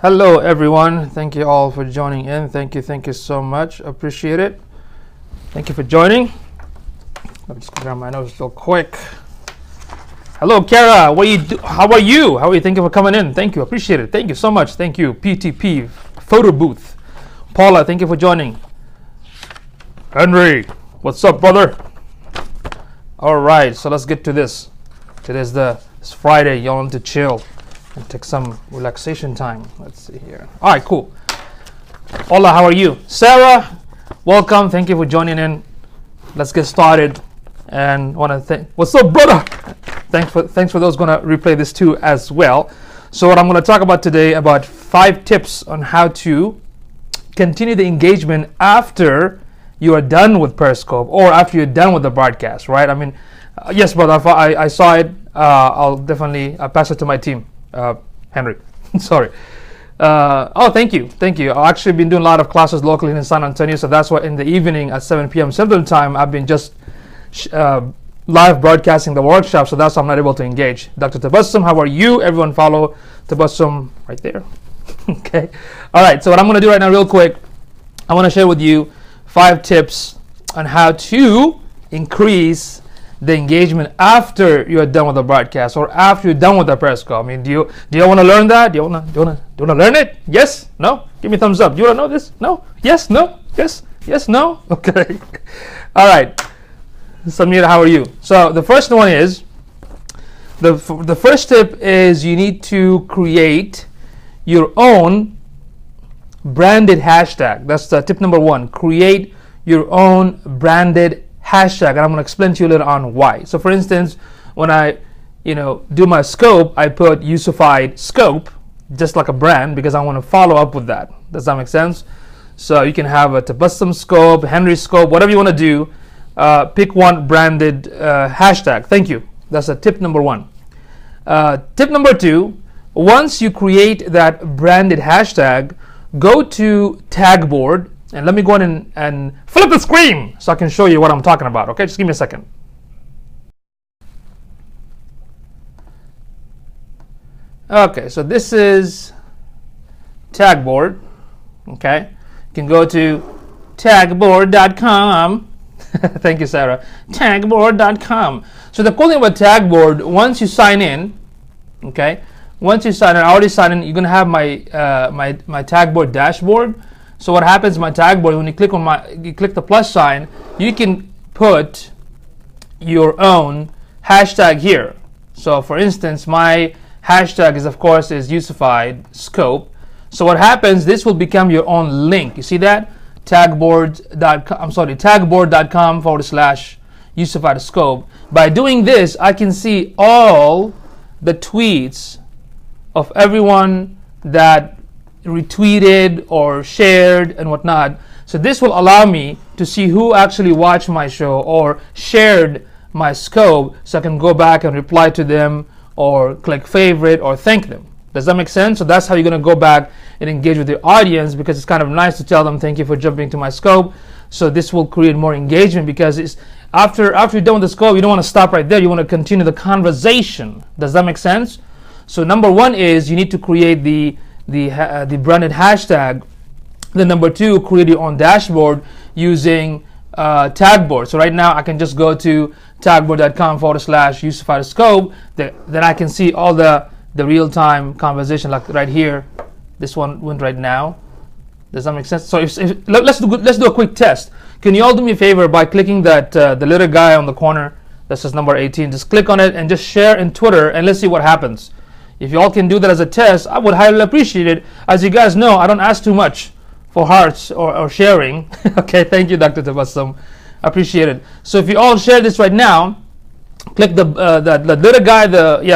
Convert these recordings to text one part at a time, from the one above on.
Hello everyone, thank you all for joining in. Thank you so much. Appreciate it. Thank you for joining. Let me just grab my notes real quick. Hello Kara, how are you? Thank you for coming in. Thank you, appreciate it. Thank you so much. Thank you. PTP photo booth. Paula, thank you for joining. Henry, what's up, brother? All right, so let's get to this. It's Friday. Y'all want to chill and take some relaxation time. Let's see here. All right, cool. Hola, how are you? Sarah, welcome. Thank you for joining in. Let's get started. And want to thank. What's up, brother? Thanks for those gonna replay this too as well. So what I'm gonna talk about today about 5 tips on how to continue the engagement after you are done with Periscope or after you're done with the broadcast, right? I mean, yes, brother. I saw it. I'll definitely pass it to my team. Henry, sorry. Thank you. I've actually been doing a lot of classes locally in San Antonio, so that's why in the evening at 7 p.m. Central Time, I've been just live broadcasting the workshop, so that's why I'm not able to engage. Dr. Tabassum, how are you? Everyone follow Tabassum right there. Okay. All right, so what I'm going to do right now real quick, I want to share with you 5 tips on how to increase the engagement after you're done with the broadcast or after you're done with the Periscope. I mean, do you want to learn that? Do you want to learn it? Yes? No? Give me a thumbs up. Do you want to know this? No? Yes? No? Yes? Yes? No? Okay. All right. Samira, how are you? So the first one is, the first tip is you need to create your own branded hashtag. That's tip number 1. Create your own branded hashtag, and I'm going to explain to you later on why. So for instance, when I do my scope, I put Yusufied Scope, just like a brand, because I want to follow up with that. Does that make sense? So you can have a Tabassum Scope, Henry Scope, whatever you want to do. Pick one branded hashtag. Thank you. That's a tip number 1. Tip number 2, once you create that branded hashtag, go to Tagboard, and let me go in and flip the screen so I can show you what I'm talking about. Okay, just give me a second. Okay, so this is Tagboard. Okay, you can go to tagboard.com. Thank you, Sarah. Tagboard.com. So the cool thing about Tagboard, once you sign in, okay, once you sign in, I already signed in. You're gonna have my my Tagboard dashboard. So what happens in my Tagboard, when you click the plus sign, you can put your own hashtag here. So for instance, my hashtag is Yusufied Scope. So what happens, this will become your own link. You see that? Tagboard.com/Yusufied Scope. By doing this, I can see all the tweets of everyone that retweeted or shared and whatnot. So this will allow me to see who actually watched my show or shared my scope, so I can go back and reply to them or click favorite or thank them. Does that make sense? So that's how you're going to go back and engage with your audience, because it's kind of nice to tell them thank you for jumping to my scope. So this will create more engagement, because it's after you're done with the scope, you don't want to stop right there. You want to continue the conversation. Does that make sense? So number 1 is you need to create the branded hashtag. Then number 2, create your own dashboard using Tagboard. So right now I can just go to tagboard.com/Yusufied Scope. Then I can see all the real-time conversation, like right here. This one went right now. Does that make sense? So let's do a quick test. Can you all do me a favor by clicking that the little guy on the corner that says number 18? Just click on it and just share in Twitter, and let's see what happens. If you all can do that as a test, I would highly appreciate it. As you guys know, I don't ask too much for hearts or sharing. Okay, thank you, Dr. Tabassum. Appreciate it. So if you all share this right now, click the little guy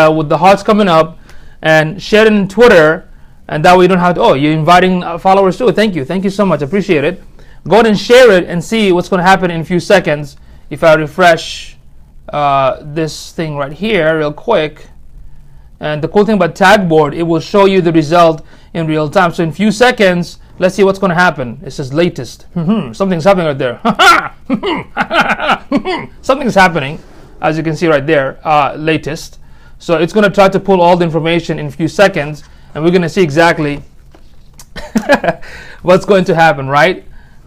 with the hearts coming up, and share it in Twitter, and that way you don't have to. Oh, you're inviting followers too. Thank you so much. Appreciate it. Go ahead and share it and see what's going to happen in a few seconds if I refresh this thing right here real quick. And the cool thing about Tagboard, it will show you the result in real time. So in a few seconds, let's see what's going to happen. It says latest. Something's happening right there. Something's happening, as you can see right there, latest. So it's going to try to pull all the information in a few seconds, and we're going to see exactly what's going to happen, right?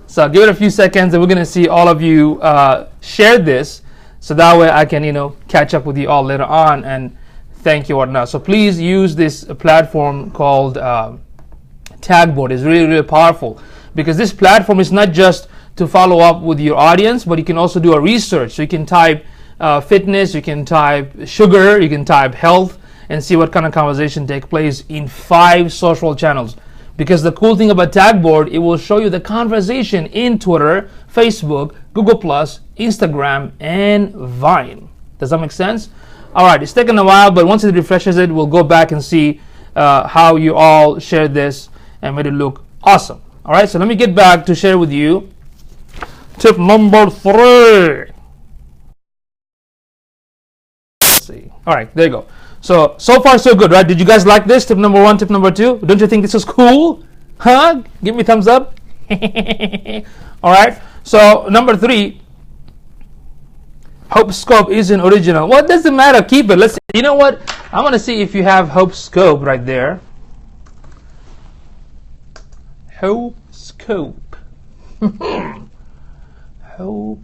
So give it a few seconds and we're going to see all of you share this, so that way I can, catch up with you all later on and thank you or not. So please use this platform called Tagboard. It's really, really powerful, because this platform is not just to follow up with your audience, but you can also do a research. So you can type fitness, you can type sugar, you can type health, and see what kind of conversation take place in 5 social channels. Because the cool thing about Tagboard, it will show you the conversation in Twitter, Facebook, Google+, Instagram, and Vine. Does that make sense? All right, it's taken a while, but once it refreshes it, we'll go back and see how you all shared this and made it look awesome. All right, so let me get back to share with you tip number 3. Let's see. All right, there you go. So far so good, right? Did you guys like this? Tip number 1, tip number 2? Don't you think this is cool? Huh? Give me a thumbs up. All right. So number 3, Hope Scope isn't original. Well, it doesn't matter. Keep it. Let's see. You know what? I want to see if you have Hope Scope right there. Hope Scope. Hope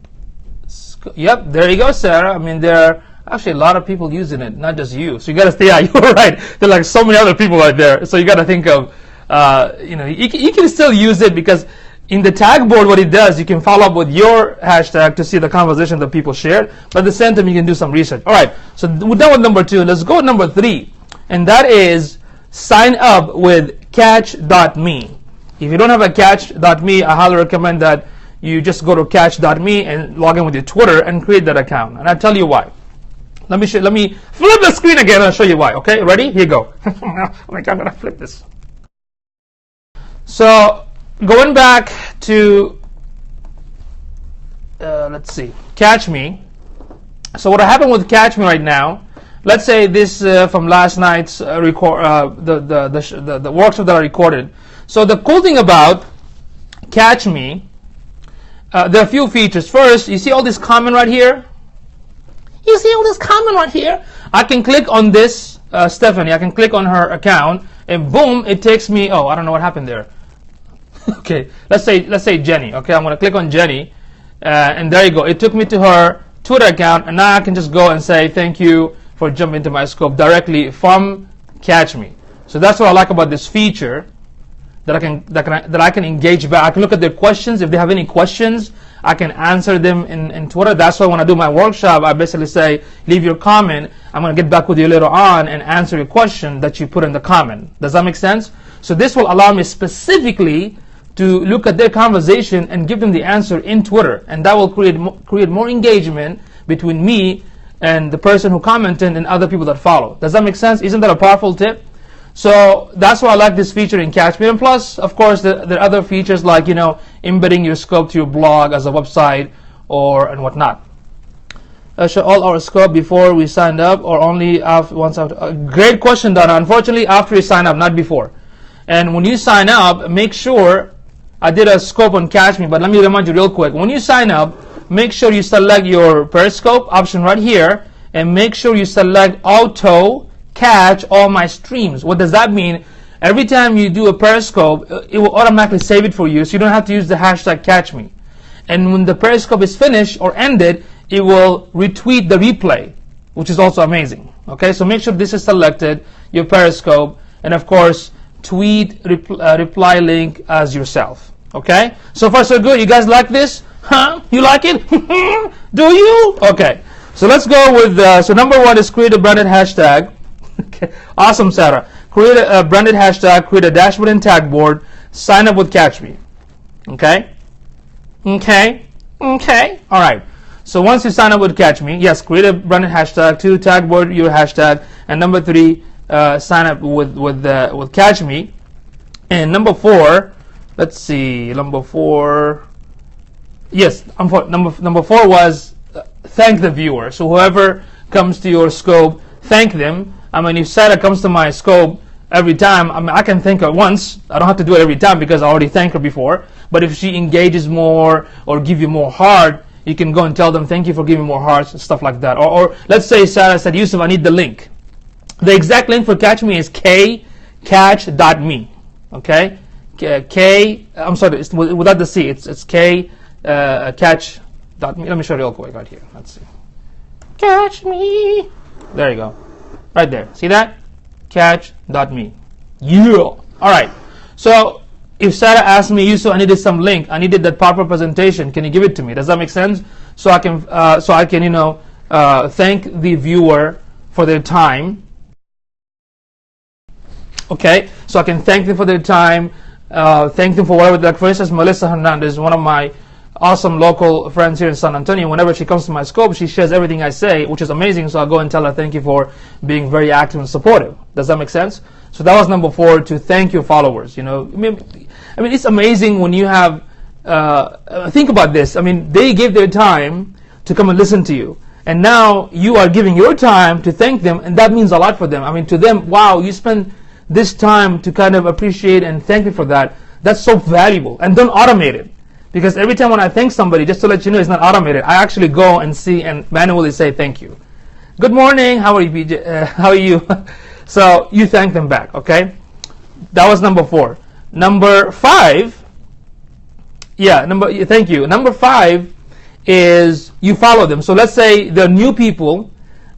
Scope. Yep, there you go, Sarah. I mean, there are actually a lot of people using it, not just you. So you got to stay out. You're right. There are like so many other people right there. So you got to think of, you can still use it, because in the tag board, what it does, you can follow up with your hashtag to see the conversation that people shared. But at the same time, you can do some research. All right. So we're done with number 2. Let's go with number 3. And that is sign up with catch.me. If you don't have a catch.me, I highly recommend that you just go to catch.me and log in with your Twitter and create that account. And I'll tell you why. Let me flip the screen again and I'll show you why. Okay, ready? Here you go. Oh my God, I'm gonna flip this. So going back to let's see, Catch Me. So what happened with Catch Me right now? Let's say this from last night's the workshop that I recorded. So the cool thing about Catch Me, there are a few features. First, you see all this comment right here? You see all this comment right here? I can click on this, Stephanie. I can click on her account, and boom, it takes me. Oh, I don't know what happened there. Okay, let's say Jenny. Okay, I'm gonna click on Jenny, and there you go. It took me to her Twitter account, and now I can just go and say thank you for jumping into my scope directly from Catch Me. So that's what I like about this feature, that I can engage back. I can look at their questions. If they have any questions, I can answer them in Twitter. That's why when I do my workshop, I basically say, leave your comment. I'm going to get back with you later on and answer your question that you put in the comment. Does that make sense? So this will allow me specifically to look at their conversation and give them the answer in Twitter. And that will create more engagement between me and the person who commented and other people that follow. Does that make sense? Isn't that a powerful tip? So that's why I like this feature in Catch Me. And plus, of course, there are other features like, embedding your scope to your blog as a website and whatnot. Should all our scope before we signed up or only once after? Great question, Donna. Unfortunately, after you sign up, not before. And when you sign up, make sure, I did a scope on Catch Me, but let me remind you real quick. When you sign up, make sure you select your Periscope option right here, and make sure you select Auto Catch all my streams. What does that mean? Every time you do a Periscope, it will automatically save it for you, so you don't have to use the hashtag Catch Me. And when the Periscope is finished or ended, it will retweet the replay, which is also amazing. Okay, so make sure this is selected, your Periscope, and of course, tweet reply link as yourself. Okay, so far so good. You guys like this? Huh? You like it? Do you? Okay, so let's go with, so number 1 is create a branded hashtag. Okay. Awesome, Sarah. Create a branded hashtag, create a dashboard and tag board, sign up with Catch Me. Okay? Okay? Okay? All right. So once you sign up with Catch Me, yes, create a branded hashtag, 2, tag board your hashtag, and number 3, sign up with Catch Me. And number 4, let's see, number 4, yes, number 4 was thank the viewer. So whoever comes to your scope, thank them. I mean, if Sarah comes to my scope every time, I mean, I can thank her once. I don't have to do it every time because I already thanked her before. But if she engages more or give you more heart, you can go and tell them, thank you for giving more hearts and stuff like that. Or let's say Sarah said, Yusuf, I need the link. The exact link for Catch Me is catch.me. Okay? I'm sorry, it's without the C. It's K catch. Let me show you real quick right here. Let's see. Catch me. There you go. Right there. See that? Catch.me. Yeah. All right. So if Sarah asked me, Yusuf, I needed some link. I needed that proper presentation. Can you give it to me? Does that make sense? So I can thank the viewer for their time. Okay. So I can thank them for their time. Thank them for whatever. Like for instance, Melissa Hernandez, one of my awesome local friends here in San Antonio. Whenever she comes to my scope, she shares everything I say, which is amazing. So I'll go and tell her thank you for being very active and supportive. Does that make sense? So that was number 4, to thank your followers. I mean, it's amazing when you have. Think about this. I mean, they gave their time to come and listen to you, and now you are giving your time to thank them, and that means a lot for them. I mean, to them, wow, you spend this time to kind of appreciate and thank me for that. That's so valuable. And don't automate it. Because every time when I thank somebody, just to let you know, it's not automated. I actually go and see and manually say thank you. Good morning. How are you, BJ? How are you? So you thank them back. Okay. That was number 4. Number 5. Yeah. Thank you. Number 5 is you follow them. So let's say there are new people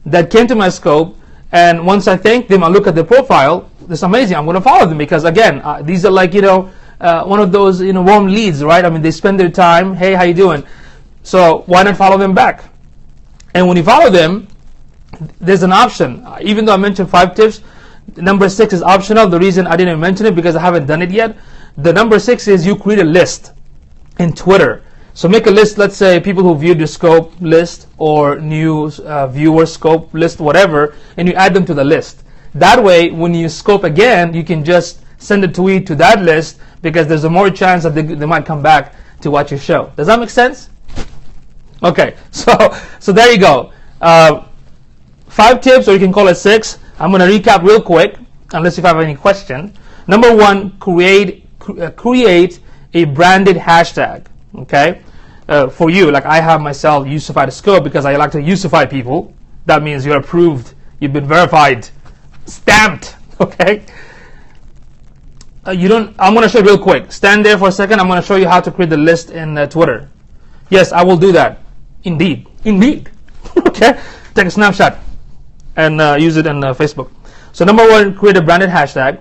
that came to my scope, and once I thank them, I look at their profile. It's amazing. I'm going to follow them because again, these are like one of those warm leads, right? I mean, they spend their time. Hey, how you doing? So why not follow them back? And when you follow them, there's an option. Even though I mentioned 5 tips, number 6 is optional. The reason I didn't mention it because I haven't done it yet. The number 6 is you create a list in Twitter. So make a list. Let's say people who viewed your scope list or new viewer scope list, whatever, and you add them to the list. That way, when you scope again, you can just send a tweet to that list because there's a more chance that they might come back to watch your show. Does that make sense? Okay, so there you go. 5 tips, or you can call it 6. I'm going to recap real quick, unless if I have any question. Number 1, create a branded hashtag. Okay, for you, like I have myself Yusufied Scope because I like to Yusufy people. That means you're approved, you've been verified, stamped. Okay. I'm going to show you real quick. Stand there for a second. I'm going to show you how to create the list in Twitter. Yes, I will do that. Indeed. Okay. Take a snapshot and use it on Facebook. So number 1, create a branded hashtag.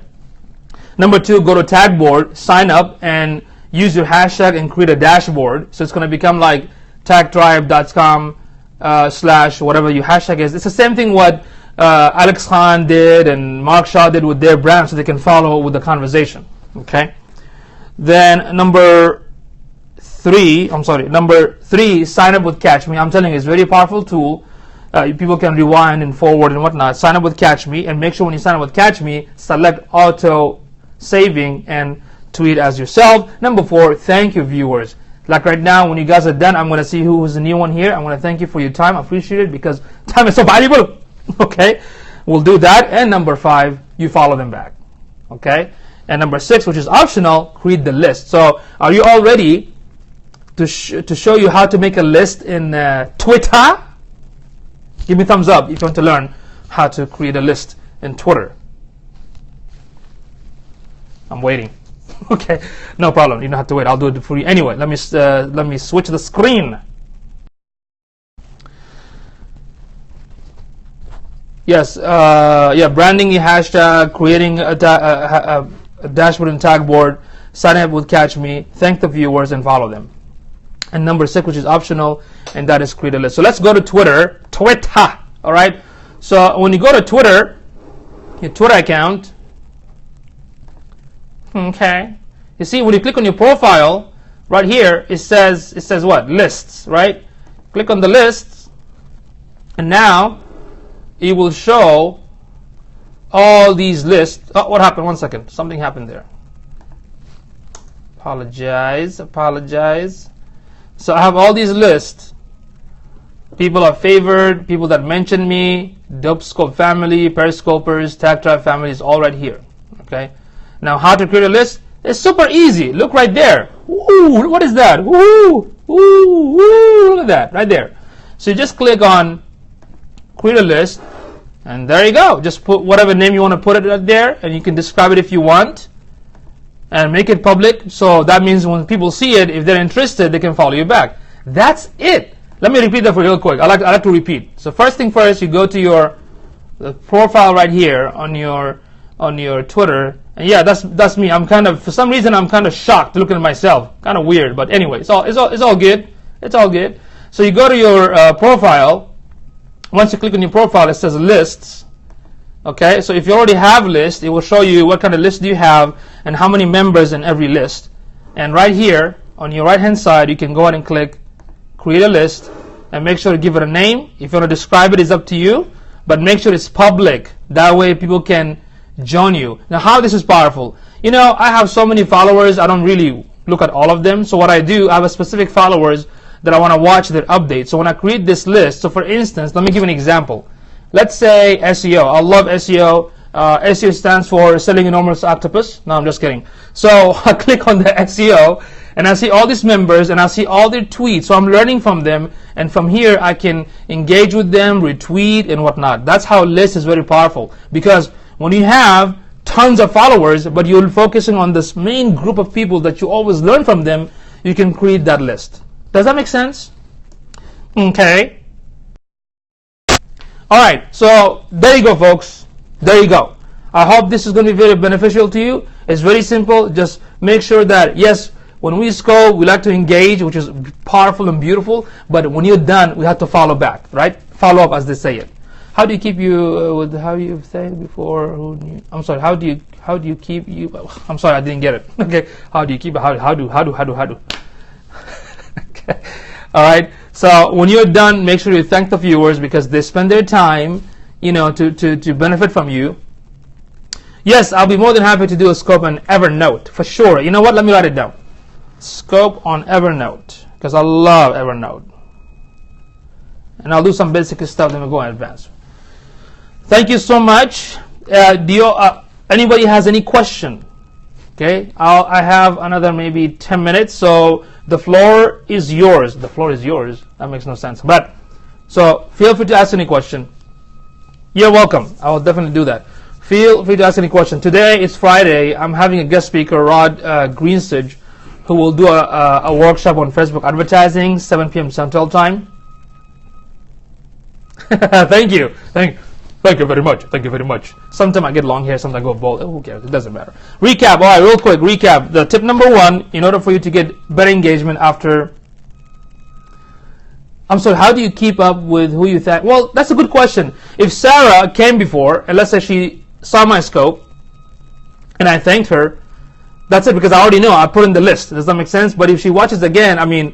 Number 2, go to tag board, sign up, and use your hashtag and create a dashboard. So it's going to become like tagtribe.com / whatever your hashtag is. It's the same thing what Alex Khan did and Mark Shaw did with their brand, so they can follow with the conversation. Okay. Then number 3, sign up with Catch Me. I'm telling you, it's a very powerful tool. People can rewind and forward and whatnot. Sign up with Catch Me, and make sure when you sign up with Catch Me, select auto saving and tweet as yourself. Number 4, thank your viewers. Like right now, when you guys are done, I'm going to see who is the new one here. I'm going to thank you for your time. I appreciate it because time is so valuable. Okay, we'll do that. And number 5, you follow them back. Okay, and number 6, which is optional, create the list. So are you all ready to show you how to make a list in Twitter? Give me a thumbs up if you want to learn how to create a list in Twitter. I'm waiting. Okay, no problem. You don't have to wait. I'll do it for you anyway. Let me switch the screen. Yes, branding your hashtag, creating a dashboard and tag board, sign up with Catch Me, thank the viewers, and follow them. And number 6, which is optional, and that is create a list. So let's go to Twitter. All right. So when you go to Twitter, your Twitter account. Okay. You see, when you click on your profile, right here, it says what? Lists, right? Click on the lists, and now it will show all these lists. Oh, what happened? 1 second. Something happened there. Apologize. So I have all these lists. People are favored, people that mention me, Dope Scope family, Periscopers, Tag Tribe family is all right here. Okay. Now, how to create a list? It's super easy. Look right there. Ooh, what is that? Ooh, look at that right there. So you just click on create a list, and there you go. Just put whatever name you want to put it right there, and you can describe it if you want. and make it public. So that means when people see it, if they're interested, they can follow you back. That's it. Let me repeat that for you real quick. I like to repeat. So first thing first, you go to your profile right here on your Twitter, and yeah, that's me. I'm kind of, for some reason, I'm kind of shocked looking at myself. Kind of weird, but anyway, it's all good. It's all good. So you go to your profile. Once you click on your profile, it says lists. Okay, so if you already have a list, it will show you what kind of list do you have and how many members in every list. And right here on your right hand side, you can go ahead and click create a list and make sure to give it a name. If you want to describe it, it's up to you, but make sure it's public. That way people can join you. Now, how this is powerful. You know, I have so many followers, I don't really look at all of them. So what I do, I have a specific followers that I want to watch their updates. So when I create this list, so for instance, let me give an example. Let's say SEO. I love SEO. SEO stands for Selling Enormous Octopus. No, I'm just kidding. So I click on the SEO and I see all these members and I see all their tweets. So I'm learning from them, and from here I can engage with them, retweet and whatnot. That's how list is very powerful, because when you have tons of followers but you're focusing on this main group of people that you always learn from them, you can create that list. Does that make sense? Okay. Alright, so there you go, folks. There you go. I hope this is going to be very beneficial to you. It's very simple. Just make sure that, yes, when we scope, we like to engage, which is powerful and beautiful, but when you're done, we have to follow back, right? Follow up, as they say it. How do you keep you with how you've said before? I'm sorry. How do you keep you? I'm sorry, I didn't get it. Okay. How do you keep? How do? Okay. All right. So when you're done, make sure you thank the viewers because they spend their time, you know, to benefit from you. Yes, I'll be more than happy to do a scope on Evernote for sure. You know what? Let me write it down. Scope on Evernote, because I love Evernote. And I'll do some basic stuff, then we'll go in advance. Thank you so much. Anybody has any question? Okay, I have another maybe 10 minutes, so the floor is yours. The floor is yours. That makes no sense. But, so feel free to ask any question. You're welcome. I will definitely do that. Feel free to ask any question. Today is Friday. I'm having a guest speaker, Rod Greensage, who will do a workshop on Facebook advertising, 7 p.m. Central Time. Thank you. Thank you very much. Thank you very much. Sometimes I get long hair, sometimes I go bald. Who cares? It doesn't matter. Recap. All right, real quick. Recap. The tip number 1, in order for you to get better engagement after... I'm sorry, how do you keep up with who you thank? Well, that's a good question. If Sarah came before, and let's say she saw my scope, and I thanked her, that's it, because I already know. I put in the list. Does that make sense? But if she watches again, I mean...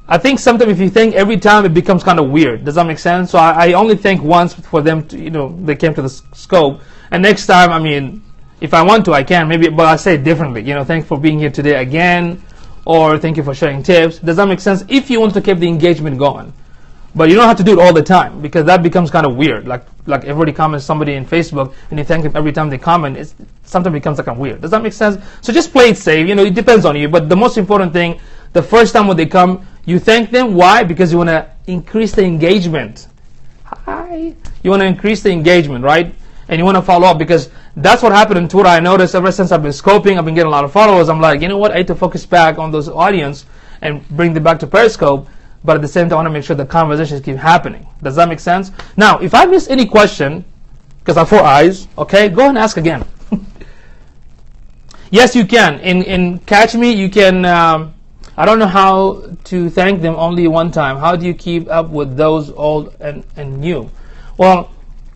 I think sometimes if you thank every time, it becomes kind of weird. Does that make sense? So I only thank once for them to, you know, they came to the scope. And next time, I mean, if I want to, I can. Maybe, but I say it differently. You know, thanks for being here today again. Or thank you for sharing tips. Does that make sense? If you want to keep the engagement going. But you don't have to do it all the time, because that becomes kind of weird. Like everybody comments somebody in Facebook, and you thank them every time they comment. It sometimes becomes like weird. Does that make sense? So just play it safe. You know, it depends on you. But the most important thing, the first time when they come, you thank them. Why? Because you want to increase the engagement. Hi. You want to increase the engagement, right? And you want to follow up, because that's what happened in Twitter. I noticed ever since I've been scoping, I've been getting a lot of followers. I'm like, you know what? I need to focus back on those audience and bring them back to Periscope. But at the same time, I want to make sure the conversations keep happening. Does that make sense? Now, if I miss any question, because I have 4 eyes, okay, go and ask again. Yes, you can. In Catch Me, you can... I don't know how to thank them only one time. How do you keep up with those old and new? Well,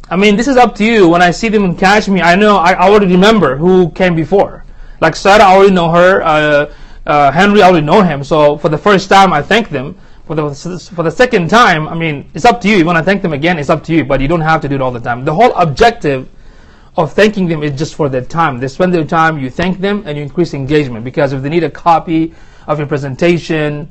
I mean, this is up to you. When I see them in Catch Me, I know, I already remember who came before. Like Sarah, I already know her. Henry, I already know him. So for the first time, I thank them. For the second time, I mean, it's up to you. You want to thank them again, it's up to you. But you don't have to do it all the time. The whole objective of thanking them is just for their time. They spend their time, you thank them, and you increase engagement. Because if they need a copy of your presentation,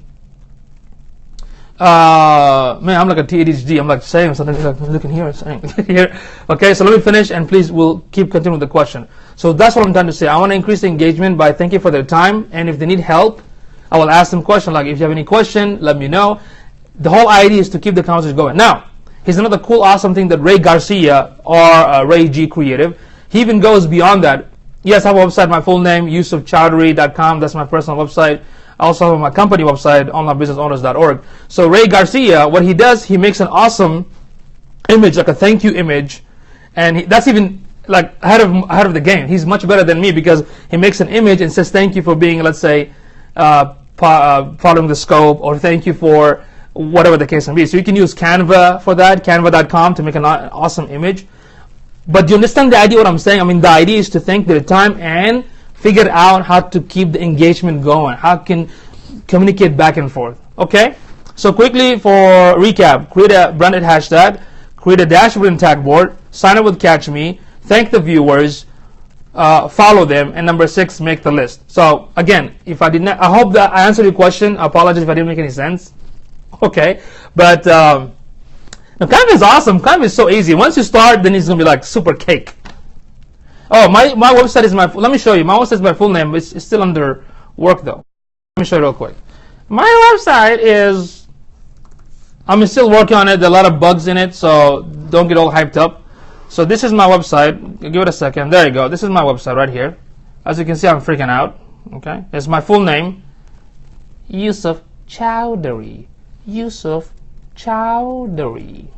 man, I'm like a ADHD. I'm like saying something, like looking here, saying here. Okay, so let me finish, and please, we'll keep continuing with the question. So that's what I'm trying to say. I want to increase the engagement by thanking for their time, and if they need help, I will ask them questions. Like, if you have any question, let me know. The whole idea is to keep the conversation going. Now, here's another cool, awesome thing that Ray Garcia, or Ray G Creative, he even goes beyond that. Yes, I have a website, my full name, yusufchowdhury.com. That's my personal website. I also have my company website, onlinebusinessowners.org. So Ray Garcia, what he does, he makes an awesome image, like a thank you image, and that's even like ahead of the game. He's much better than me because he makes an image and says thank you for being, let's say, following the scope, or thank you for whatever the case may be. So you can use Canva for that, canva.com, to make an awesome image. But do you understand the idea what I'm saying? I mean, the idea is to think the time and figure out how to keep the engagement going, how can communicate back and forth. Okay? So quickly for recap, create a branded hashtag, create a dashboard and tag board, sign up with Catch Me, thank the viewers, follow them, and number 6, make the list. So again, if I did not, I hope that I answered your question. I apologize if I didn't make any sense. Okay, but now Canva is awesome. Canva is so easy. Once you start, then it's gonna be like super cake. Oh, my website is my. Let me show you. My website is my full name. It's still under work though. Let me show you real quick. My website is. I'm still working on it. There are a lot of bugs in it, so don't get all hyped up. So this is my website. Give it a second. There you go. This is my website right here. As you can see, I'm freaking out. Okay, it's my full name. Yusuf Chowdhury. Yusuf Chowdhury.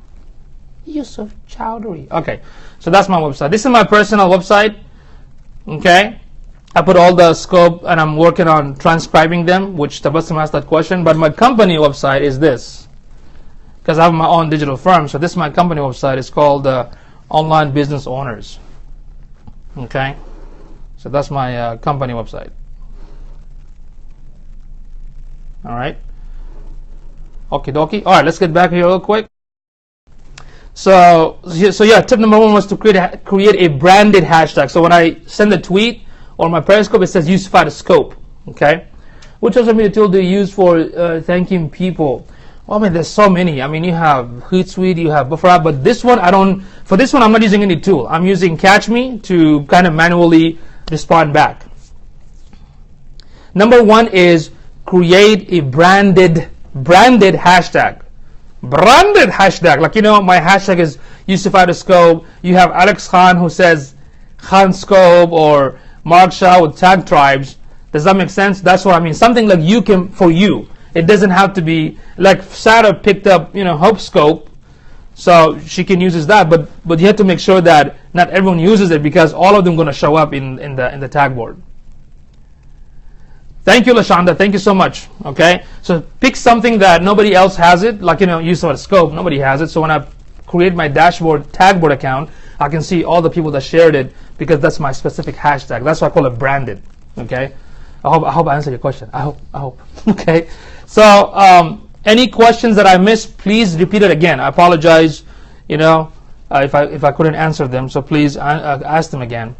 Yusuf Chowdhury. Okay, so that's my website. This is my personal website. Okay, I put all the scope and I'm working on transcribing them, which Tabassum asked that question. But my company website is this, because I have my own digital firm. So this is my company website. It's called Online Business Owners. Okay, so that's my company website. All right. Okie dokie. All right, let's get back here real quick. So yeah, tip number 1 was to create a branded hashtag. So when I send a tweet or my Periscope, it says Yusufy the scope. Okay. Which social media tool do you use for thanking people? Well, I mean, there's so many. I mean, you have Hootsuite, you have Buffer, but this one I don't. For this one, I'm not using any tool. I'm using Catch Me to kind of manually respond back. Number 1 is create a branded hashtag. Branded hashtag. Like, you know, my hashtag is Yusufy the scope. You have Alex Khan who says Khan scope, or Mark Shaw with tag tribes. Does that make sense? That's what I mean. Something like you can, for you. It doesn't have to be like Sarah picked up, you know, Hope scope, so she can use that. But you have to make sure that not everyone uses it, because all of them are going to show up in the tag board. Thank you, Lashonda. Thank you so much. Okay, so pick something that nobody else has it. Like, you know, use of a scope. Nobody has it. So when I create my dashboard tag board account, I can see all the people that shared it, because that's my specific hashtag. That's why I call it branded. Okay. I hope I answered your question. I hope. Okay. So any questions that I missed, please repeat it again. I apologize. You know, if I couldn't answer them. So please ask them again.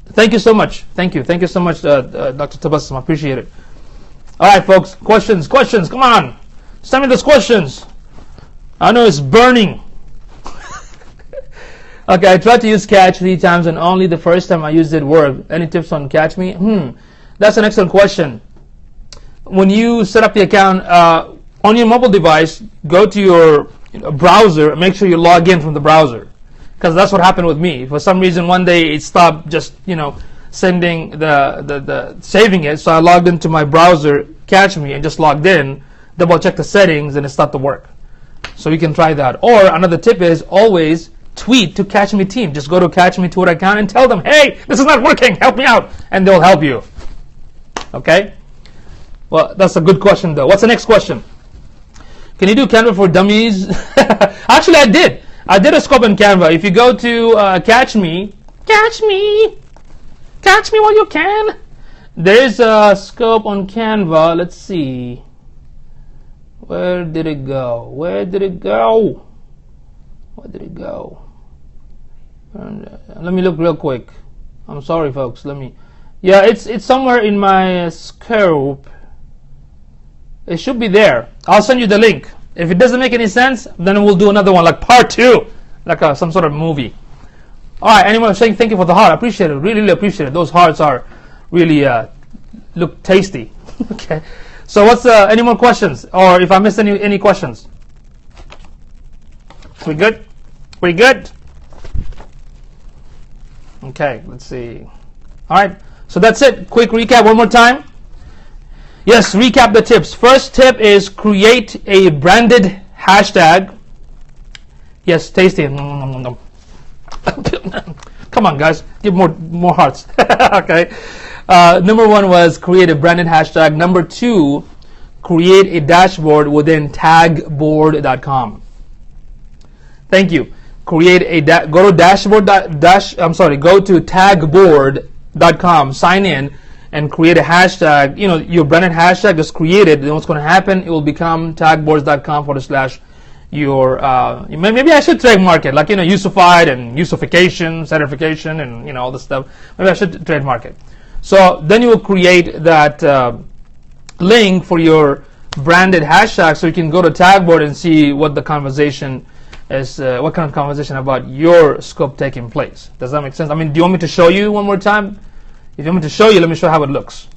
Thank you so much. Thank you so much, Dr. Tabassum. I appreciate it. All right, folks. Questions. Come on. Send me those questions. I know it's burning. Okay, I tried to use Catch 3 times, and only the first time I used it worked. Any tips on Catch Me? That's an excellent question. When you set up the account on your mobile device, go to your browser and make sure you log in from the browser. Because that's what happened with me. For some reason, one day it stopped just, you know, sending the saving it. So I logged into my browser, Catch Me, and just logged in, double check the settings, and it started to work. So you can try that. Or another tip is always tweet to Catch Me team. Just go to Catch Me Twitter account and tell them, hey, this is not working, help me out, and they'll help you. Okay? Well, that's a good question though. What's the next question? Can you do Canva for dummies? Actually, I did. I did a scope in Canva. If you go to Catch Me while you can. There is a scope on Canva. Let's see. Where did it go? Let me look real quick. I'm sorry, folks. Yeah, it's somewhere in my scope. It should be there. I'll send you the link. If it doesn't make any sense, then we'll do another one, like part 2, like some sort of movie. All right. Anyone saying thank you for the heart? I appreciate it. Really appreciate it. Those hearts are really look tasty. Okay. So what's any more questions? Or if I missed any questions? We good? Okay. Let's see. All right, so that's it. Quick recap one more time. Yes, recap the tips. First tip is create a branded hashtag. Yes, tasty. Come on, guys, give more hearts. Okay. Number one was create a branded hashtag. Number two, create a dashboard within tagboard.com. Thank you. Create a go to go to tagboard.com, sign in, and create a hashtag. You know, your branded hashtag is created. Then what's going to happen? It will become tagboards.com/ your maybe I should trademark it, like, you know, Yusufied and Yusufication, certification, and, you know, all this stuff. Maybe I should trademark it. So then you will create that link for your branded hashtag, so you can go to Tagboard and see what the conversation is, what kind of conversation about your scope taking place. Does that make sense? I mean, do you want me to show you one more time? If you want me to show you, let me show how it looks.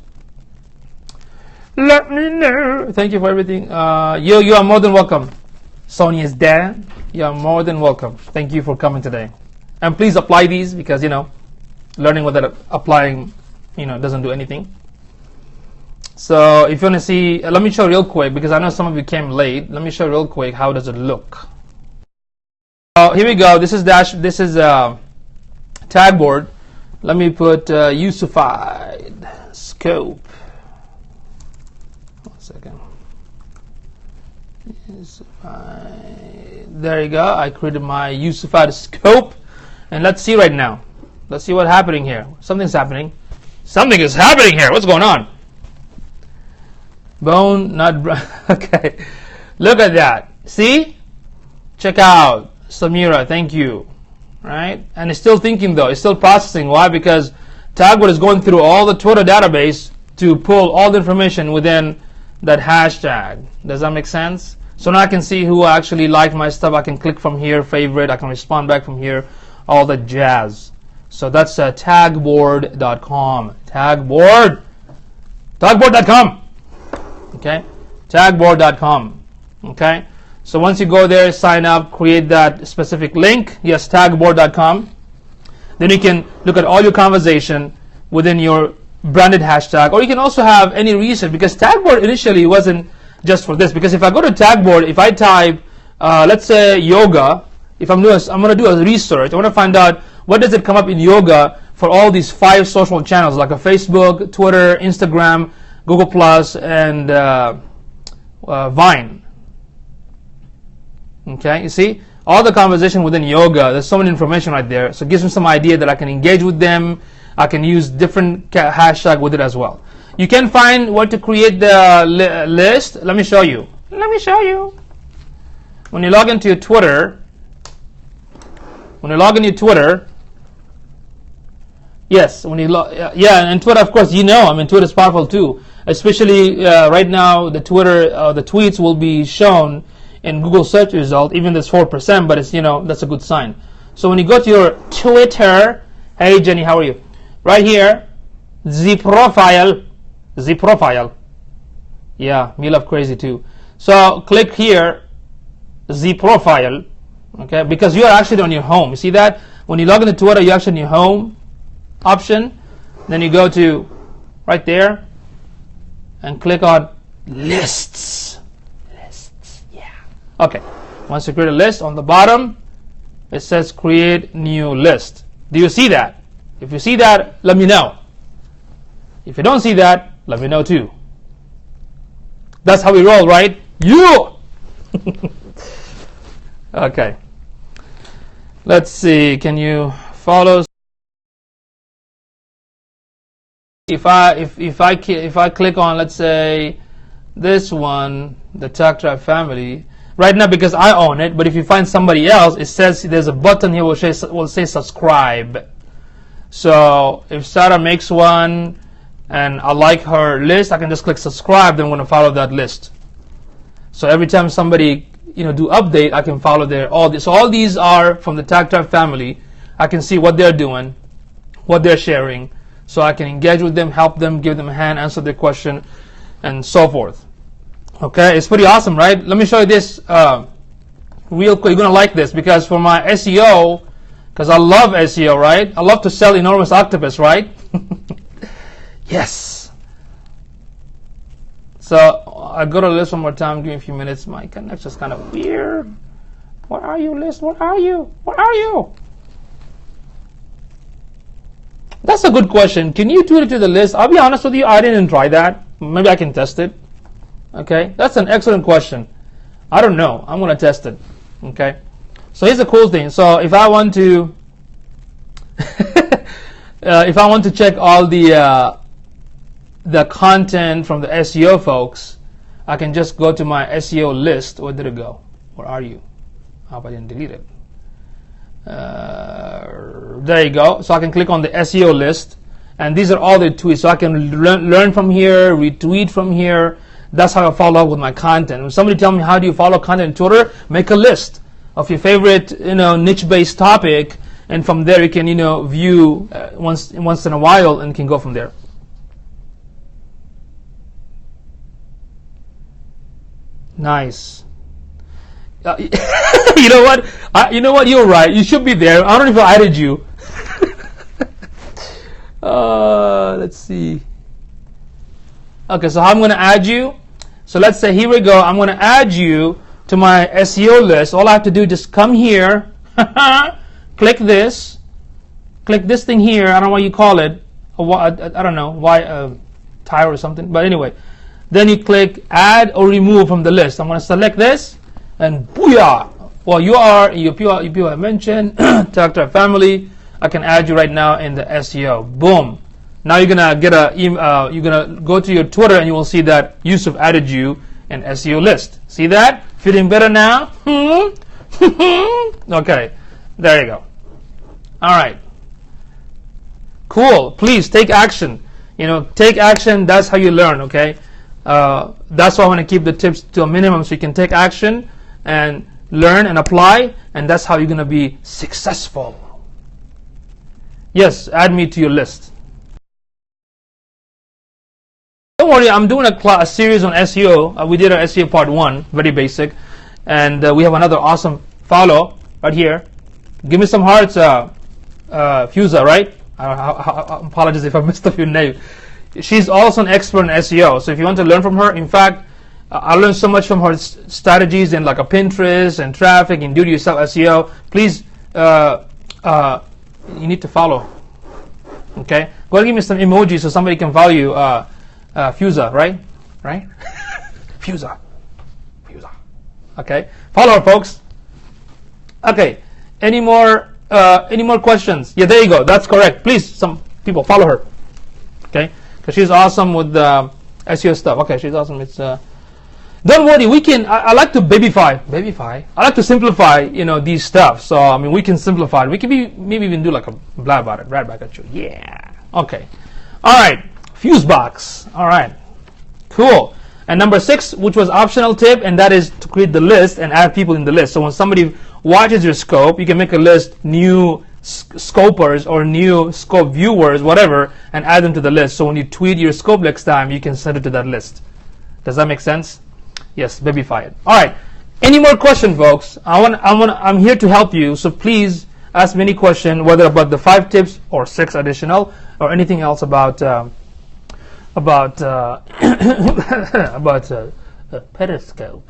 Let me know. Thank you for everything. You are more than welcome. Sonia's dad, you are more than welcome. Thank you for coming today. And please apply these, because, you know, learning without applying, you know, doesn't do anything. So if you want to see, let me show real quick, because I know some of you came late. Let me show real quick how does it look. Here we go. This is Tagboard. Let me put Yusufied scope. 1 second. There you go. I created my Yusufied scope, and let's see right now. Let's see what's happening here. Something's happening. Something is happening here. What's going on? Bone, not okay. Look at that. See? Check out Samira. Thank you. Right? And it's still thinking though. It's still processing. Why? Because Tagboard is going through all the Twitter database to pull all the information within that hashtag. Does that make sense? So now I can see who actually liked my stuff. I can click from here, favorite. I can respond back from here. All the jazz. So that's tagboard.com. Tagboard. Tagboard.com. Okay. Tagboard.com. Okay. So once you go there, sign up, create that specific link. Yes, tagboard.com. Then you can look at all your conversation within your branded hashtag, or you can also have any research, because Tagboard initially wasn't just for this. Because if I go to Tagboard, if I type, let's say yoga, if I'm going to do a research, I want to find out what does it come up in yoga for all these 5 social channels, like a Facebook, Twitter, Instagram, Google Plus, and Vine. Okay, you see all the conversation within yoga. There's so much information right there, so it gives me some idea that I can engage with them. I can use different hashtag with it as well. You can find where to create the list. Let me show you. Let me show you. When you log into your Twitter, yes, when you yeah, and Twitter, of course, you know, I mean, Twitter is powerful too. Especially right now, the Twitter, the tweets will be shown in Google search result, even though it's 4%, but it's, you know, that's a good sign. So when you go to your Twitter, hey Jenny, how are you? Right here, the profile. Yeah, me love crazy too. So click here, the profile, okay, because you are actually on your home. You see that? When you log into Twitter, you're actually in your home option. Then you go to right there and click on lists. Yeah. Okay. Once you create a list, on the bottom it says create new list. Do you see that? If you see that, let me know. If you don't see that, let me know too. That's how we roll, right? You. Okay. Let's see. Can you follow? If I click on, let's say, this one, the Tag Tribe family, right now because I own it, but if you find somebody else, it says there's a button here will say subscribe. So if Sarah makes one and I like her list, I can just click subscribe, then I'm going to follow that list. So every time somebody, you know, do update, I can follow their all this. So all these are from the Tag Tribe family. I can see what they're doing, what they're sharing, so I can engage with them, help them, give them a hand, answer their question, and so forth. Okay, it's pretty awesome, right? Let me show you this real quick. You're going to like this, because for my SEO, because I love SEO, right? I love to sell enormous octopus, right? Yes. So I go to list one more time. Give me a few minutes. My connection's kind of weird. Where are you, list? Where are you? Where are you? That's a good question. Can you tweet it to the list? I'll be honest with you, I didn't try that. Maybe I can test it. Okay, that's an excellent question. I don't know. I'm going to test it. Okay, so here's the cool thing. So if I want to, if I want to check all the content from the SEO folks, I can just go to my SEO list. Where did it go? Where are you? I hope I didn't delete it. There you go. So I can click on the SEO list, and these are all the tweets. So I can learn from here, retweet from here. That's how I follow up with my content. When somebody tell me how do you follow content in Twitter, make a list of your favorite, niche-based topic, and from there you can, view once in a while and can go from there. Nice. You know what? You're right. You should be there. I don't know if I added you. Let's see. Okay, so how I'm going to add you? So let's say, here we go. I'm going to add you to my SEO list. All I have to do is just come here, click this thing here. I don't know what you call it. I don't know why tire or something. But anyway, then you click add or remove from the list. I'm going to select this, and booyah! Well, you people I mentioned, talk to our family. I can add you right now in the SEO. Boom. Now you're gonna get you're gonna go to your Twitter and you will see that Yusuf added you in SEO list. See that? Feeling better now? Okay, there you go. All right. Cool. Please take action. Take action. That's how you learn. Okay. That's why I want to keep the tips to a minimum so you can take action and learn and apply, and that's how you're gonna be successful. Yes, add me to your list. Don't worry, I'm doing a series on SEO. We did our SEO part 1, very basic, and we have another awesome follow right here. Give me some hearts, Fusa, right? I apologize if I messed up your name. She's also an expert in SEO, so if you want to learn from her, in fact, I learned so much from her strategies in like a Pinterest and traffic and do-it-yourself SEO. Please, you need to follow. Okay, go ahead and give me some emojis so somebody can follow you. Fusa, right? Fusa. Okay, follow her, folks. Okay, any more questions? Yeah, there you go. That's correct. Please, some people follow her. Okay, because she's awesome with SEO stuff. Okay, she's awesome. It's don't worry. We can. I like to babyfy. I like to simplify. These stuff. So we can simplify it. We can maybe even do like a blah about it. Right back at you. Yeah. Okay. All right. Fusebox. All right. Cool. And number 6, which was optional tip, and that is to create the list and add people in the list. So when somebody watches your scope, you can make a list, new scopers or new scope viewers, whatever, and add them to the list. So when you tweet your scope next time, you can send it to that list. Does that make sense? Yes, babyfy it. All right. Any more questions, folks? I'm here to help you. So please ask me any question, whether about the 5 tips or 6 additional, or anything else about Periscope.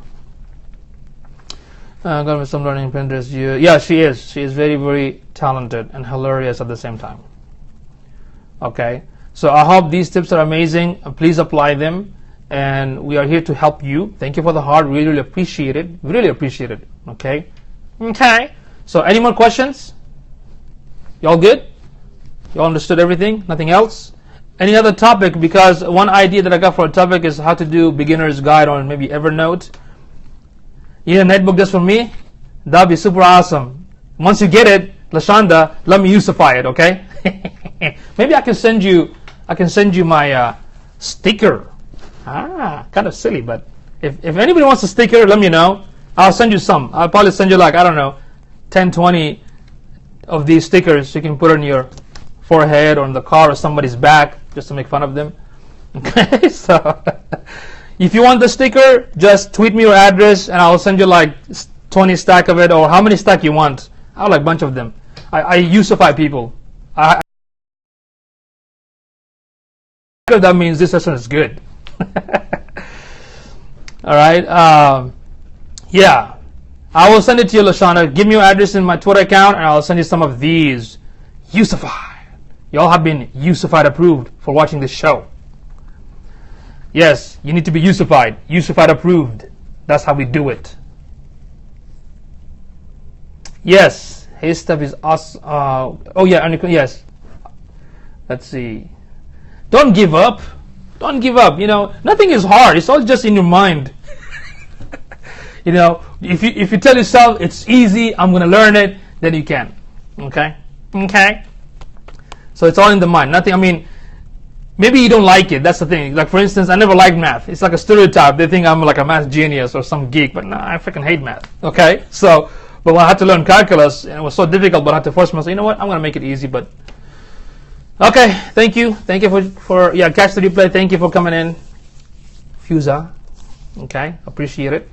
Got some learning Pinterest. Yeah, she is. She is very, very talented and hilarious at the same time. Okay, so I hope these tips are amazing. Please apply them, and we are here to help you. Thank you for the heart. Really, really appreciate it. Really appreciate it. Okay. So, any more questions? Y'all good? Y'all understood everything? Nothing else? Any other topic? Because one idea that I got for a topic is how to do beginner's guide on maybe Evernote. You need a notebook just for me? That'd be super awesome. Once you get it, Lashonda, let me usify it, okay? Maybe I can send you my sticker. Kind of silly, but if anybody wants a sticker, let me know. I'll send you some. I'll probably send you 10, 20 of these stickers you can put on your forehead or on the car or somebody's back just to make fun of them. Okay, so if you want the sticker, just tweet me your address and I'll send you 20 stack of it, or how many stack you want. I like a bunch of them. I usify people. That means this lesson is good. All right. Yeah. I will send it to you, Lashana. Give me your address in my Twitter account, and I'll send you some of these. Yusufy. Y'all have been Yusufied approved for watching this show. Yes, you need to be Yusufied. Yusufied approved. That's how we do it. Yes, his stuff is awesome. Oh yeah, yes. Let's see. Don't give up. Don't give up. You know, nothing is hard. It's all just in your mind. You know, if you tell yourself it's easy, I'm going to learn it, then you can. Okay? Okay? So it's all in the mind. Nothing, I mean, maybe you don't like it. That's the thing. Like, for instance, I never liked math. It's like a stereotype. They think I'm like a math genius or some geek, but nah, I freaking hate math. Okay? So, but when I had to learn calculus, and it was so difficult, but I had to force myself, you know what, I'm going to make it easy, but okay, thank you. Thank you for yeah, catch the replay. Thank you for coming in. Fusa. Okay, appreciate it.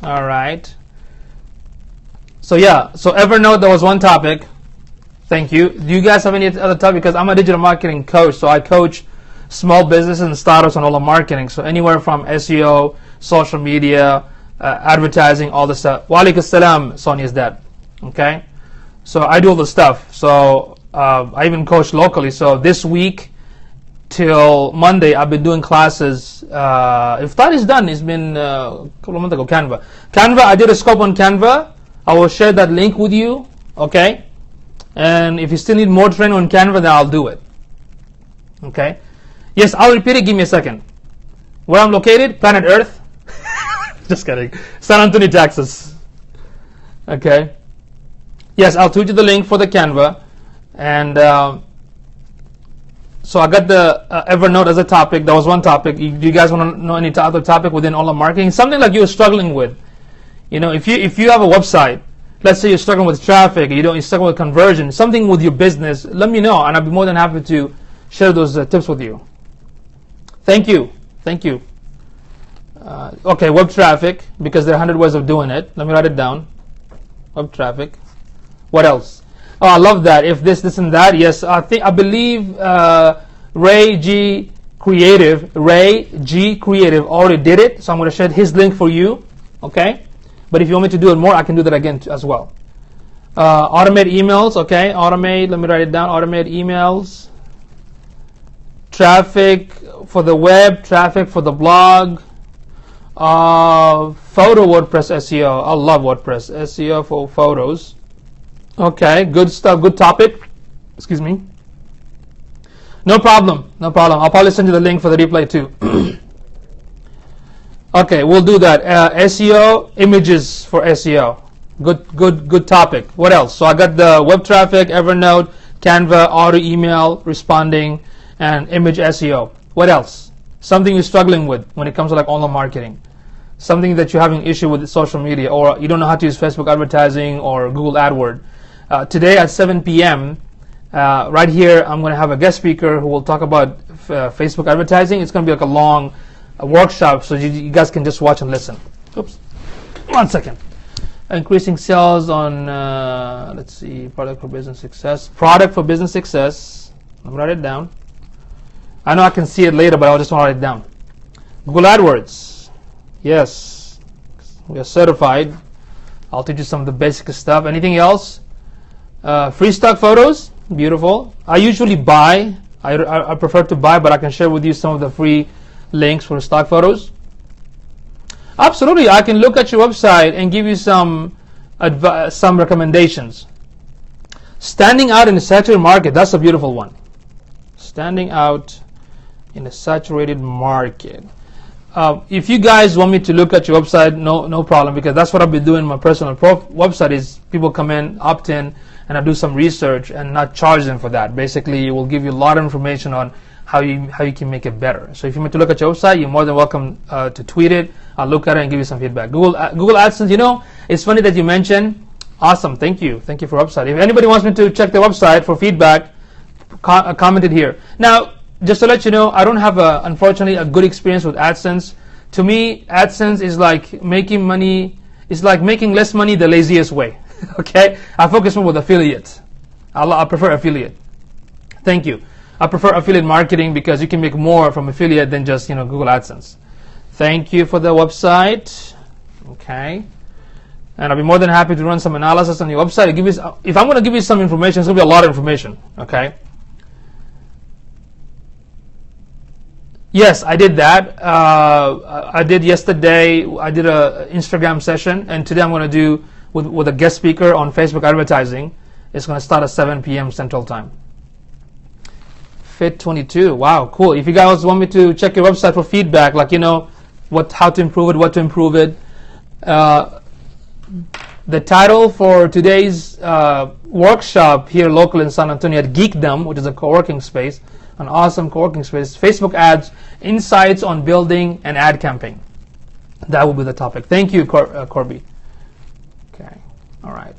All right. So yeah, so Evernote, that was one topic. Thank you. Do you guys have any other topic? Because I'm a digital marketing coach, so I coach small businesses and startups on all the marketing. So anywhere from SEO, social media, advertising, all the stuff. Wa alaikum salam, Sonia's dad. Okay? So I do all the stuff. So I even coach locally. So this week till Monday, I've been doing classes. If that is done, it's been a couple of months ago, Canva. Canva, I did a scope on Canva. I will share that link with you. Okay? And if you still need more training on Canva, then I'll do it. Okay? Yes, I'll repeat it. Give me a second. Where I'm located? Planet Earth. Just kidding. San Antonio, Texas. Okay? Yes, I'll tweet you the link for the Canva. And so I got the Evernote as a topic. That was one topic. Do you guys want to know any other topic within online marketing? Something like you're struggling with. You know, if you have a website, let's say you're struggling with traffic, you're struggling with conversion, something with your business, let me know, and I'll be more than happy to share those tips with you. Thank you. Thank you. Okay, web traffic, because there are 100 ways of doing it. Let me write it down. Web traffic. What else? Oh, I love that. If this, and that. Yes, I believe Ray G Creative already did it. So I'm going to share his link for you. Okay. But if you want me to do it more, I can do that again as well. Automate emails. Okay. Automate. Let me write it down. Automate emails. Traffic for the web. Traffic for the blog. Photo WordPress SEO. I love WordPress SEO for photos. Okay, good stuff, good topic. Excuse me. No problem, no problem. I'll probably send you the link for the replay too. Okay, we'll do that. SEO, images for SEO. Good topic. What else? So I got the web traffic, Evernote, Canva, auto email, responding, and image SEO. What else? Something you're struggling with when it comes to like online marketing. Something that you're having issue with social media, or you don't know how to use Facebook advertising or Google AdWords. Today at 7 p.m., right here, I'm going to have a guest speaker who will talk about Facebook advertising. It's going to be like a long workshop, so you guys can just watch and listen. Oops. 1 second. Increasing sales on, let's see, product for business success. Product for business success. Let me write it down. I know I can see it later, but I just want to write it down. Google AdWords. Yes. We are certified. I'll teach you some of the basic stuff. Anything else? Free stock photos, beautiful. I usually buy. I prefer to buy, but I can share with you some of the free links for stock photos. Absolutely, I can look at your website and give you some recommendations. Standing out in a saturated market, that's a beautiful one. Standing out in a saturated market. If you guys want me to look at your website, no problem, because that's what I've been doing. My personal website is people come in, opt in, and I do some research and not charge them for that. Basically, it will give you a lot of information on how you can make it better. So if you want to look at your website, you're more than welcome to tweet it. I'll look at it and give you some feedback. Google AdSense, you know, it's funny that you mentioned. Awesome, thank you for website. If anybody wants me to check the website for feedback, comment it here. Now, just to let you know, I don't have unfortunately a good experience with AdSense. To me, AdSense is like making money. It's like making less money the laziest way. Okay, I focus more with affiliate. I prefer affiliate. Thank you. I prefer affiliate marketing because you can make more from affiliate than just Google AdSense. Thank you for the website. Okay. And I'll be more than happy to run some analysis on your website. If I'm going to give you some information, it's going to be a lot of information. Okay. Yes, I did that. I did yesterday. I did a Instagram session, and today I'm going to do with a guest speaker on Facebook advertising. It's going to start at 7 p.m. Central Time. Fit 22. Wow, cool. If you guys want me to check your website for feedback, like how to improve it, what to improve it. The title for today's workshop here local in San Antonio at Geekdom, which is a co-working space. An awesome co-working space. Facebook ads, insights on building an ad campaign. That will be the topic. Thank you, Corby. Okay, all right.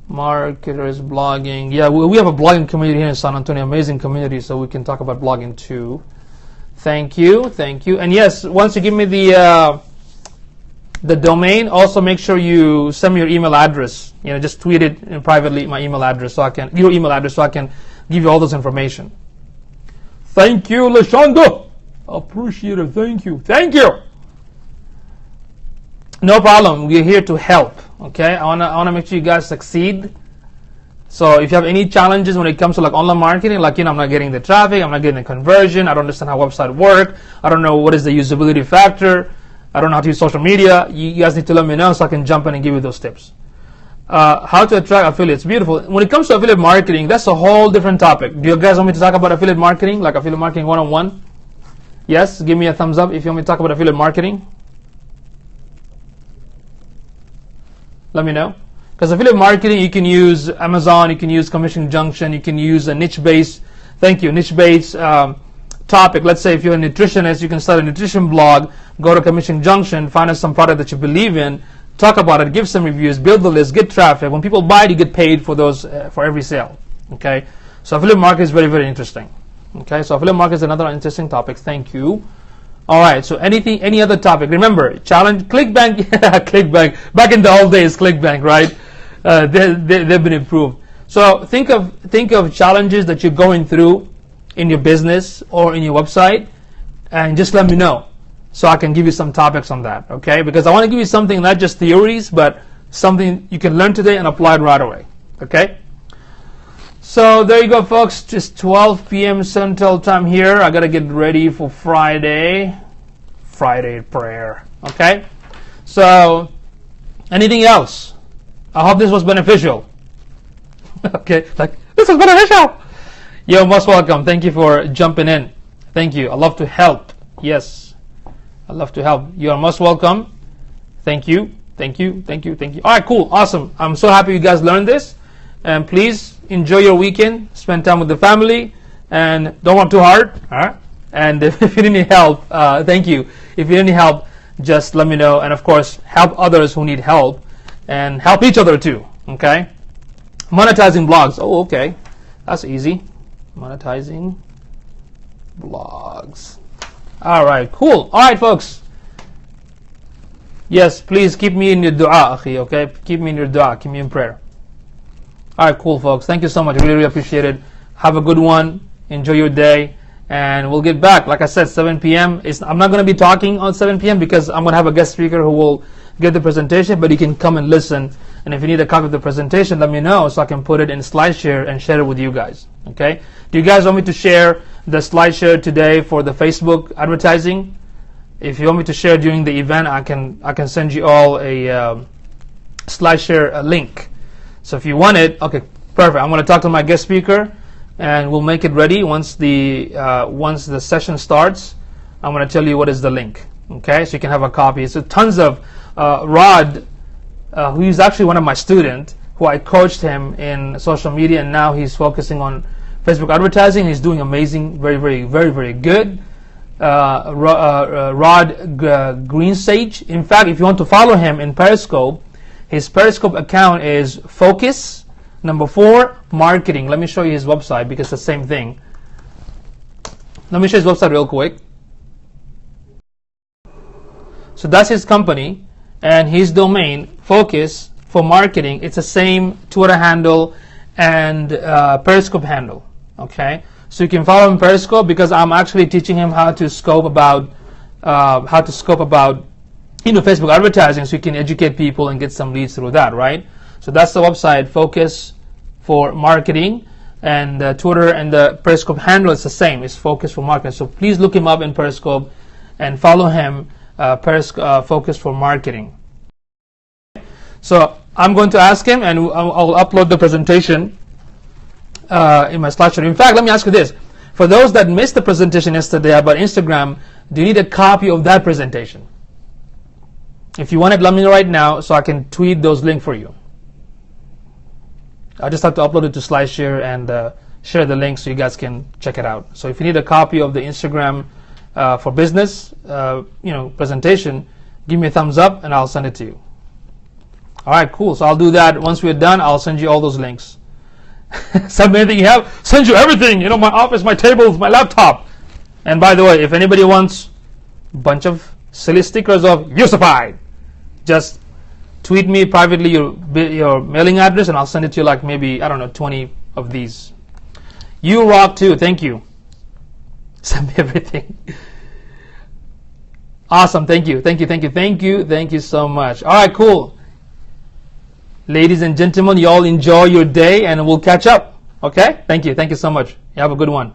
Marketers, blogging. Yeah, we have a blogging community here in San Antonio. Amazing community, so we can talk about blogging too. Thank you. And yes, once you give me the domain, also make sure you send me your email address. Just tweet it privately, my email address, your email address, so I can give you all this information. Thank you, Lashonda. Appreciate it. Thank you. No problem. We're here to help. Okay. I wanna make sure you guys succeed. So if you have any challenges when it comes to like online marketing, I'm not getting the traffic, I'm not getting the conversion, I don't understand how website work, I don't know what is the usability factor, I don't know how to use social media, you guys need to let me know so I can jump in and give you those tips. How to attract affiliates. Beautiful. When it comes to affiliate marketing, that's a whole different topic. Do you guys want me to talk about affiliate marketing, like affiliate marketing one-on-one? Yes, give me a thumbs up if you want me to talk about affiliate marketing. Let me know. Because affiliate marketing, you can use Amazon, you can use Commission Junction, you can use a niche-based, niche-based topic. Let's say if you're a nutritionist, you can start a nutrition blog, go to Commission Junction, find out some product that you believe in, talk about it, give some reviews, build the list, get traffic. When people buy it, you get paid for those for every sale. Okay, so affiliate marketing is very, very interesting. Okay, so affiliate marketing is another interesting topic. Thank you. All right, so any other topic? Remember, challenge ClickBank. ClickBank. Back in the old days, ClickBank, right? They've been improved. So think of challenges that you're going through in your business or in your website, and just let me know, so I can give you some topics on that, okay? Because I want to give you something, not just theories, but something you can learn today and apply it right away, okay? So there you go, folks. Just 12 p.m. Central Time here. I got to get ready for Friday prayer, okay? So anything else? I hope this was beneficial. Okay, like, this is beneficial. You're most welcome. Thank you for jumping in. Thank you. I love to help. Yes. I love to help. You are most welcome. Thank you. All right, cool. Awesome. I'm so happy you guys learned this. And please enjoy your weekend. Spend time with the family. And don't work too hard. All right? And if you need any help, thank you. If you need any help, just let me know. And of course, help others who need help. And help each other too. Okay? Monetizing blogs. Oh, okay. That's easy. Monetizing blogs. All right, cool. All right, folks. Yes, please keep me in your dua, akhi, okay? Keep me in your dua. Keep me in prayer. All right, cool, folks. Thank you so much. I really, really appreciate it. Have a good one. Enjoy your day. And we'll get back. Like I said, 7 p.m. I'm not going to be talking on 7 p.m. because I'm going to have a guest speaker who will get the presentation, but you can come and listen. And if you need a copy of the presentation, let me know so I can put it in SlideShare and share it with you guys. Okay? Do you guys want me to share the SlideShare today for the Facebook advertising? If you want me to share during the event, I can send you all a SlideShare link. So if you want it, okay, perfect. I'm going to talk to my guest speaker, and we'll make it ready once the session starts. I'm going to tell you what is the link. Okay, so you can have a copy. So tons of Rod, who is actually one of my students, who I coached him in social media, and now he's focusing on Facebook advertising. He's doing amazing, very, very, very, very good. Rod Greensage. In fact, if you want to follow him in Periscope, his Periscope account is Focus 4 Marketing. Let me show you his website because it's the same thing. Let me show his website real quick. So that's his company, and his domain, Focus for Marketing. It's the same Twitter handle and Periscope handle. Okay, So you can follow him on Periscope, because I'm actually teaching him how to scope about Facebook advertising, so you can educate people and get some leads through that, right? So that's the website, Focus for Marketing, and Twitter and the Periscope handle is the same. It's Focus for Marketing. So please look him up in Periscope and follow him, Focus for Marketing. So I'm going to ask him, and I'll upload the presentation in my slideshow. In fact, let me ask you this. For those that missed the presentation yesterday about Instagram, do you need a copy of that presentation? If you want it, let me know right now so I can tweet those links for you. I just have to upload it to SlideShare and share the link so you guys can check it out. So if you need a copy of the Instagram for Business presentation, give me a thumbs up and I'll send it to you. All right, cool. So I'll do that. Once we're done, I'll send you all those links. Send me anything you have. Send you everything. My office, my tables, my laptop. And by the way, if anybody wants a bunch of silly stickers of Yusufied, just tweet me privately your mailing address, and I'll send it to you, like maybe, 20 of these. You rock too. Thank you. Send me everything. Awesome. Thank you. Thank you so much. All right, cool. Ladies and gentlemen, you all enjoy your day, and we'll catch up. Okay? Thank you so much. You have a good one.